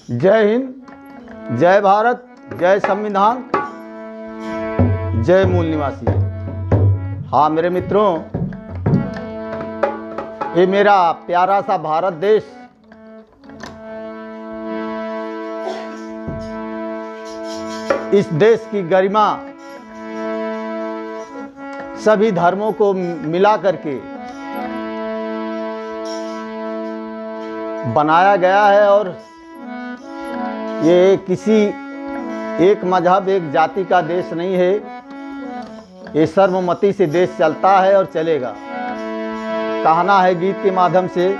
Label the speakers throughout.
Speaker 1: जय हिंद, जय भारत, जय संविधान, जय मूल निवासी। हाँ मेरे मित्रों, ये मेरा प्यारा सा भारत देश इस देश की गरिमा सभी धर्मों को मिला करके बनाया गया है और ये किसी एक मजहब एक जाति का देश नहीं है। ये सर्वमति से देश चलता है और चलेगा। कहना है गीत के माध्यम से,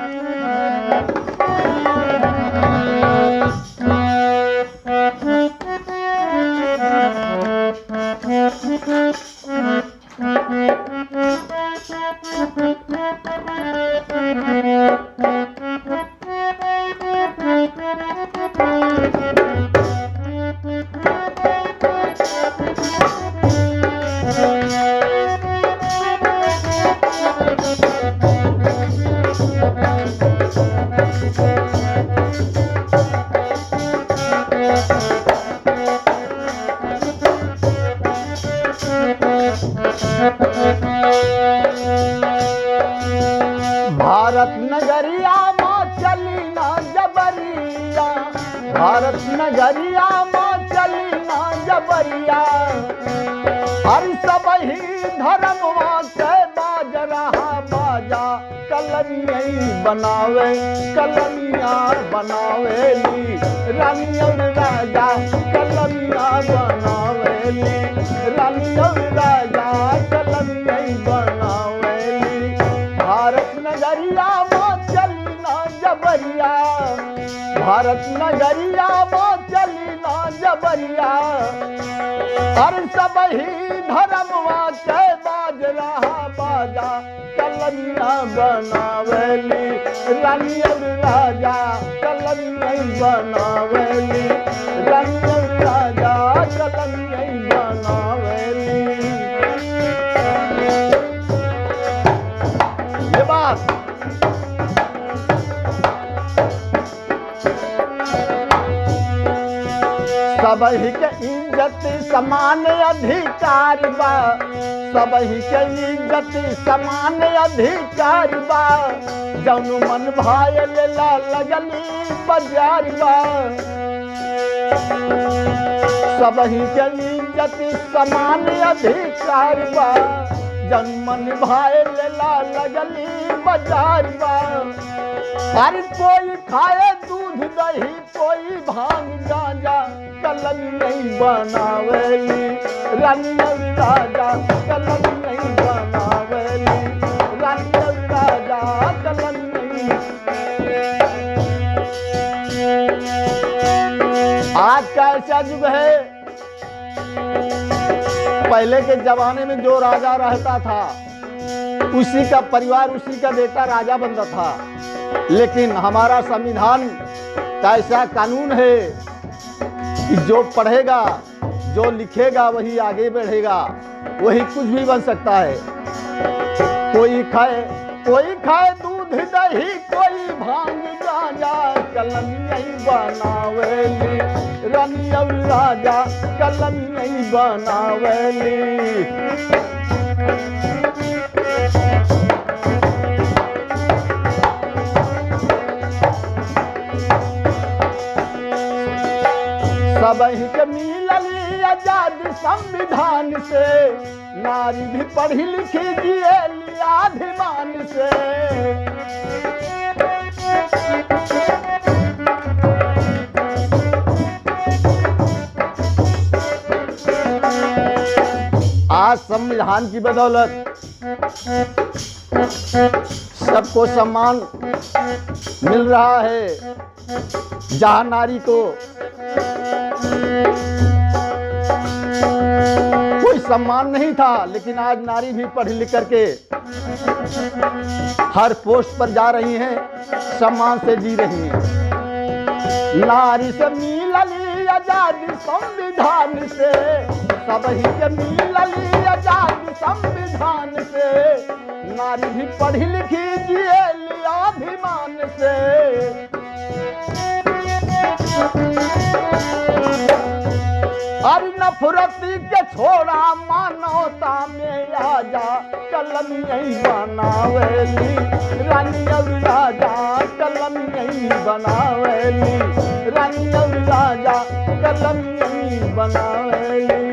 Speaker 1: भारत नगरिया माँ चली ना जबरिया, भारत नगरिया माँ चली ना जबरिया। हर सब ही धर्मवा के बाज रहा बाजा, कलमिया बनावे कलमिया बनावेली रानी और राजा, कलमिया बनावेली रानी और राजा, कलमिया बनावेली। भारत नगरिया माँ चली ना जबरिया, भारत नगरिया माँ चली ना जबरिया। हर सब ही धर्मवा के बाज रहा बाजा, कलमिया बनावेली रानी और राजा, कलमिया बनावेली रानी और राजा, कलमिया बनावेली। ये बात सबही के इज्जत समान अधिकार बा, सबही के इज्जत समान अधिकार बा। जौन मन भाई लेला लगली बाजार बा, सबही के इज्जत समान अधिकार बा। जौन मन भाई लेला लगली बाजार बा। हर कोई खाए दूध दही, कोई भांग गांजा, कलमिया बनावेली रानी और राजा, कलमिया बनावेली रानी और राजा, कलमिया। आज का ऐसा युग है, पहले के जमाने में जो राजा रहता था उसी का परिवार उसी का बेटा राजा बनता था। लेकिन हमारा संविधान का ऐसा कानून है कि जो पढ़ेगा जो लिखेगा वही आगे बढ़ेगा, वही कुछ भी बन सकता है। कोई खाए दूध दही, कोई भांग गांजा, कलमिया बनावेली रानी और राजा, कलमिया बनावेली। सबही के मिलली आजादी संविधान से, नारी भी पढ़ी लिखी जिएली अभिमान से। आज संविधान की बदौलत सबको सम्मान मिल रहा है। जहाँ नारी को कोई सम्मान नहीं था, लेकिन आज नारी भी पढ़ लिख करके हर पोस्ट पर जा रही हैं, सम्मान से जी रही हैं। नारी से मिलली आजादी संविधान से, सबही के मिलली आजादी संविधान से। नारी भी पढ़ी लिखी जिएली अभिमान से। नफरती के छोड़ा मानवता में आजा कलम यही बनावेली रानी और राजा कलम यही बनावेली रानी और राजा कलम यही बनावेली।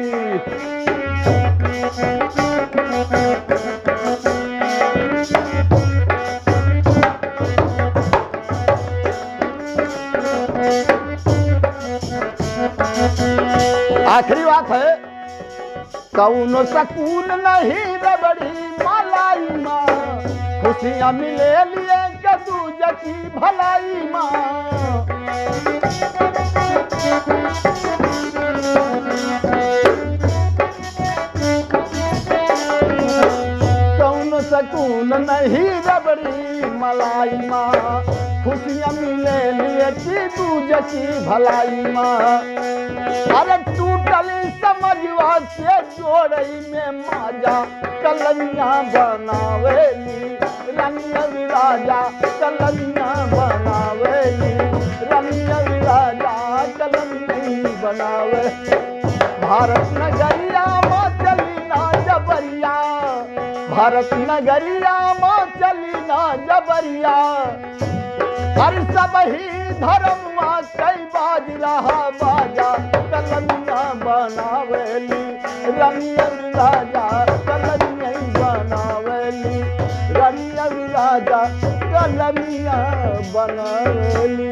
Speaker 1: आखिरी बात है, कौनो सकून नहीं रबड़ी मलाई माँ, खुशियाँ मिले लिए के दूजे की भलाई माँ। कौनो सकून नहीं रबड़ी मलाई माँ, खुशियाँ मिले लिए की दूजे की भलाई माँ। अरे टूटली समझवा से जोड़ई में माजा कलमियाँ बनावेली रानी और राजा कलमियाँ बनावेली रानी और राजा कलमियाँ बनावे। भारत नगरिया माँ चली ना जबरिया भारत नगरिया माँ चली ना जबरिया। हर सब ही धर्मवा कई बाज रहा बाजा कलमियाँ बनावेली रानी और राजा कलमियाँ बनावेली रानी और राजा कलमियाँ बनावेली।